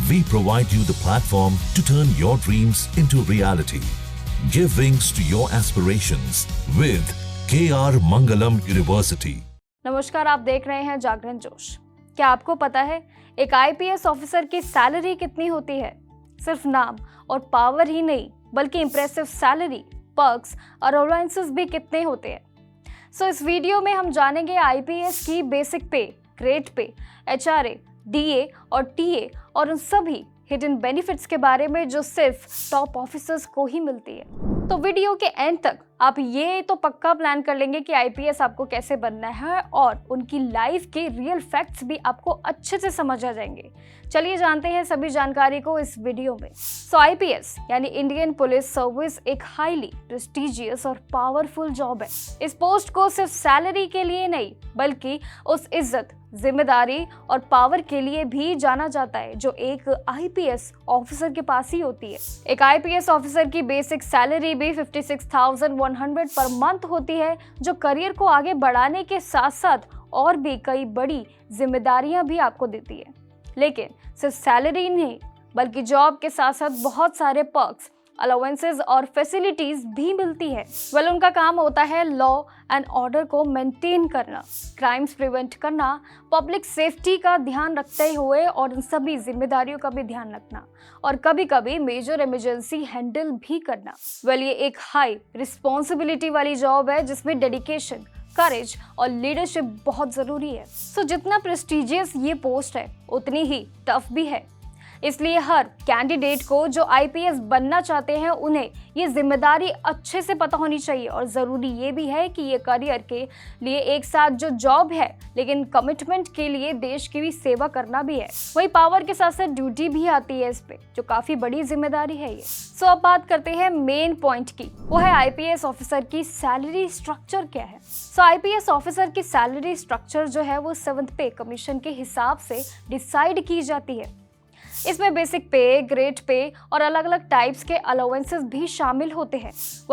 We provide you the platform to turn your dreams into reality. Give wings to your aspirations with KR Mangalam University. नमस्कार, आप देख रहे हैं जागरण जोश। क्या आपको पता है एक आईपीएस ऑफिसर की सैलरी कितनी होती है? सिर्फ नाम और पावर ही नहीं, बल्कि इंप्रेसिव सैलरी, पर्क्स और अलाउंसेस भी कितने होते हैं। इस वीडियो में हम जानेंगे आईपीएस की बेसिक पे, ग्रेड पे, एचआरए, डीए और टीए और उन सभी हिडन बेनिफिट्स के बारे में जो सिर्फ टॉप ऑफिसर्स को ही मिलती है। तो वीडियो के एंड तक आप ये तो पक्का प्लान कर लेंगे कि आईपीएस आपको कैसे बनना है और उनकी लाइफ के रियल फैक्ट्स भी आपको अच्छे से समझ आ जाएंगे। चलिए जानते हैं सभी जानकारी को इस वीडियो में। आईपीएस यानी इंडियन पुलिस सर्विस एक हाईली प्रेस्टिजियस और पावरफुल जॉब है। इस पोस्ट को सिर्फ सैलरी के लिए नहीं, बल्कि उस इज्जत, जिम्मेदारी और पावर के लिए भी जाना जाता है जो एक आईपीएस ऑफिसर के पास ही होती है। एक आईपीएस ऑफिसर की बेसिक सैलरी भी 56,100 पर मंथ होती है, जो करियर को आगे बढ़ाने के साथ साथ और भी कई बड़ी जिम्मेदारियां भी आपको देती है। लेकिन सिर्फ सैलरी नहीं, बल्कि जॉब के साथ साथ बहुत सारे पर्क्स, अलाउंसेस और फैसिलिटीज भी मिलती है। उनका काम होता है लॉ एंड ऑर्डर को मेंटेन करना, क्राइम्स प्रिवेंट करना, पब्लिक सेफ्टी का ध्यान रखते हुए और इन सभी जिम्मेदारियों का भी ध्यान रखना और कभी कभी मेजर इमरजेंसी हैंडल भी करना। ये एक हाई रिस्पॉन्सिबिलिटी वाली जॉब है जिसमें डेडिकेशन, करेज और लीडरशिप बहुत जरूरी है। जितना प्रेस्टिजियस ये पोस्ट है, उतनी ही टफ भी है। इसलिए हर कैंडिडेट को जो आईपीएस बनना चाहते हैं, उन्हें ये जिम्मेदारी अच्छे से पता होनी चाहिए और ज़रूरी ये भी है कि ये करियर के लिए एक साथ जो जॉब है, लेकिन कमिटमेंट के लिए देश की भी सेवा करना भी है। वही पावर के साथ साथ ड्यूटी भी आती है इस पे, जो काफ़ी बड़ी जिम्मेदारी है ये। अब बात करते हैं मेन पॉइंट की, वो है आईपीएस ऑफिसर की सैलरी स्ट्रक्चर क्या है। आईपीएस ऑफिसर की सैलरी स्ट्रक्चर जो है वो 7th पे कमीशन के हिसाब से डिसाइड की जाती है। इसमें बेसिक पे, ग्रेड पे और अलग अलग टाइप्स के अलाउंसेस भी शामिल होते हैं।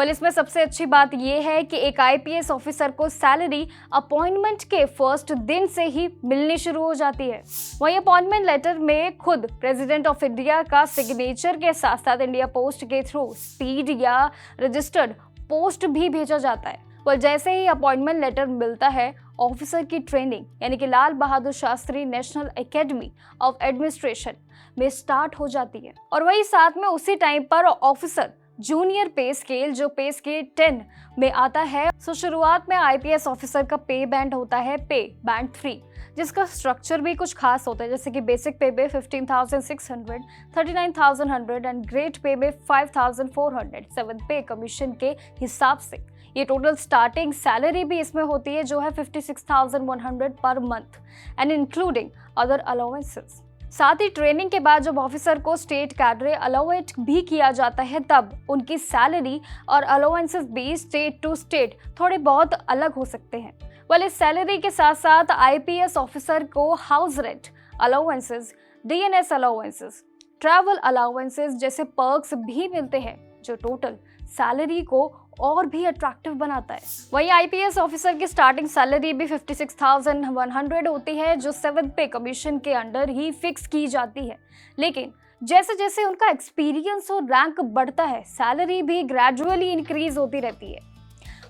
इसमें सबसे अच्छी बात यह है कि एक आईपीएस ऑफिसर को सैलरी अपॉइंटमेंट के फर्स्ट दिन से ही मिलनी शुरू हो जाती है। वहीं अपॉइंटमेंट लेटर में खुद प्रेसिडेंट ऑफ इंडिया का सिग्नेचर के साथ साथ इंडिया पोस्ट के थ्रू स्पीड या रजिस्टर्ड पोस्ट भी भेजा जाता है। जैसे ही अपॉइंटमेंट लेटर मिलता है, ऑफिसर की ट्रेनिंग यानी कि Lal Bahadur Shastri national academy of administration में स्टार्ट हो जाती है। और वही साथ में उसी टाइम पर ऑफिसर जूनियर पे स्केल, जो पे स्केल 10 में आता है। शुरुआत में आईपीएस ऑफिसर का पे बैंड होता है पे बैंड 3, जिसका स्ट्रक्चर भी कुछ खास होता है, जैसे कि बेसिक पे में 15,600, 39,100 एंड ग्रेड पे में 5,400 7th पे कमीशन के हिसाब से। ये टोटल स्टार्टिंग सैलरी भी इसमें होती है जो है 56,100 per month and including other allowances. साथ ही ट्रेनिंग के बाद जब ऑफिसर को स्टेट कैडरे अलाउएट भी किया जाता है, तब उनकी सैलरी और अलाउंसेस भी स्टेट टू स्टेट थोड़े बहुत अलग हो सकते हैं। इस सैलरी के साथ साथ आईपीएस ऑफिसर को house rent allowances, DNS allowances, travel allowances जैसे पर्क्स भी मिलते हैं, जो टोटल सैलरी को और भी अट्रैक्टिव बनाता है। वहीं आईपीएस ऑफिसर की स्टार्टिंग सैलरी भी 56,100 होती है, जो 7th पे कमीशन के अंडर ही फिक्स की जाती है। लेकिन जैसे जैसे उनका एक्सपीरियंस और रैंक बढ़ता है, सैलरी भी ग्रेजुअली इंक्रीज होती रहती है।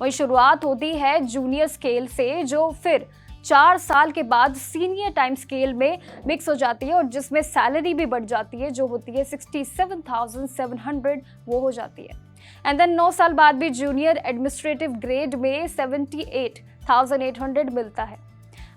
वहीं शुरुआत होती है जूनियर स्केल से, जो फिर 4 साल के बाद सीनियर टाइम स्केल में मिक्स हो जाती है और जिसमें सैलरी भी बढ़ जाती है, जो होती है 67,700 वो हो जाती है। एंड देन 9 साल बाद भी जूनियर एडमिनिस्ट्रेटिव ग्रेड में 78,800 मिलता है।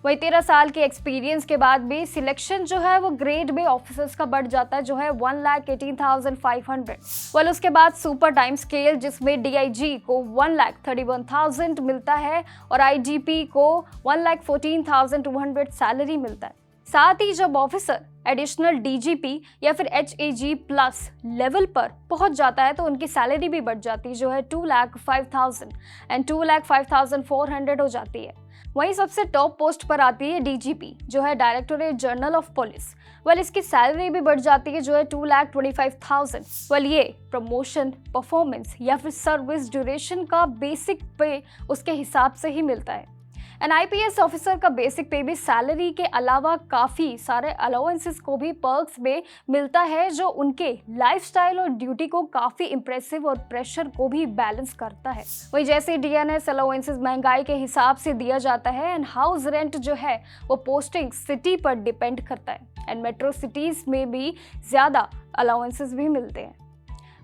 वही 13 साल के एक्सपीरियंस के बाद भी सिलेक्शन जो है वो ग्रेड में ऑफिसर्स का बढ़ जाता है, जो है 1,18,500। उसके बाद सुपर टाइम स्केल, जिसमें डीआईजी को 1,31,000 मिलता है और आईजीपी को 1,14,200 सैलरी मिलता है। साथ ही जब ऑफिसर एडिशनल डीजीपी या फिर एचएजी प्लस लेवल पर पहुंच जाता है, तो उनकी सैलरी भी बढ़ जाती है, जो है 2,05,000 एंड 2,05,400 हो जाती है। वहीं सबसे टॉप पोस्ट पर आती है डीजीपी, जो है डायरेक्टोरेट जनरल ऑफ पुलिस। इसकी सैलरी भी बढ़ जाती है, जो है 2,25,000। ये प्रमोशन, परफॉर्मेंस या फिर सर्विस ड्यूरेशन का बेसिक पे उसके हिसाब से ही मिलता है। एन आईपीएस ऑफिसर का बेसिक पे भी सैलरी के अलावा काफ़ी सारे अलाउंसेस को भी पर्क्स में मिलता है, जो उनके लाइफस्टाइल और ड्यूटी को काफ़ी इंप्रेसिव और प्रेशर को भी बैलेंस करता है। वही जैसे डीएनएस अलाउंसेस महंगाई के हिसाब से दिया जाता है, एंड हाउस रेंट जो है वो पोस्टिंग सिटी पर डिपेंड करता है, एंड मेट्रो सिटीज़ में भी ज़्यादा अलाउंसेस भी मिलते हैं।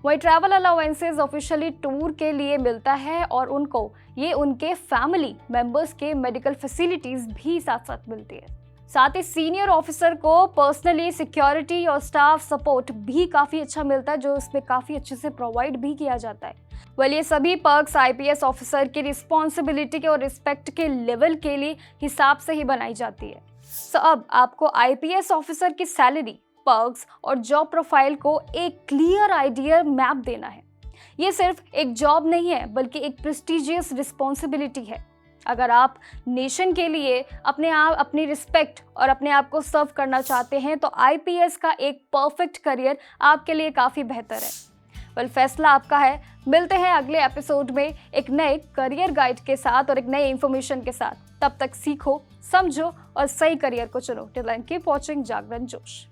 वही ट्रैवल अलाउंसेस ऑफिशियली टूर के लिए मिलता है और उनको ये उनके फैमिली मेंबर्स के मेडिकल फैसिलिटीज भी साथ साथ मिलती है। साथ ही सीनियर ऑफिसर को पर्सनली सिक्योरिटी और स्टाफ सपोर्ट भी काफ़ी अच्छा मिलता है, जो इसमें काफ़ी अच्छे से प्रोवाइड भी किया जाता है। वेल, ये सभी पर्क्स आईपीएस ऑफिसर की रिस्पॉन्सिबिलिटी के और रिस्पेक्ट के लेवल के लिए हिसाब से ही बनाई जाती है। सो अब आपको आईपीएस ऑफिसर की सैलरी, पर्क्स और जॉब प्रोफाइल को एक क्लियर आइडिया मैप देना है। ये सिर्फ एक जॉब नहीं है, बल्कि एक प्रेस्टिजियस रिस्पॉन्सिबिलिटी है। अगर आप नेशन के लिए अपनी रिस्पेक्ट और अपने आप को सर्व करना चाहते हैं, तो आईपीएस का एक परफेक्ट करियर आपके लिए काफ़ी बेहतर है। वेल, फैसला आपका है। मिलते हैं अगले एपिसोड में एक नए करियर गाइड के साथ और एक नए इंफॉर्मेशन के साथ। तब तक सीखो, समझो और सही करियर को चुनो। टिल देन कीप वॉचिंग जागरण जोश।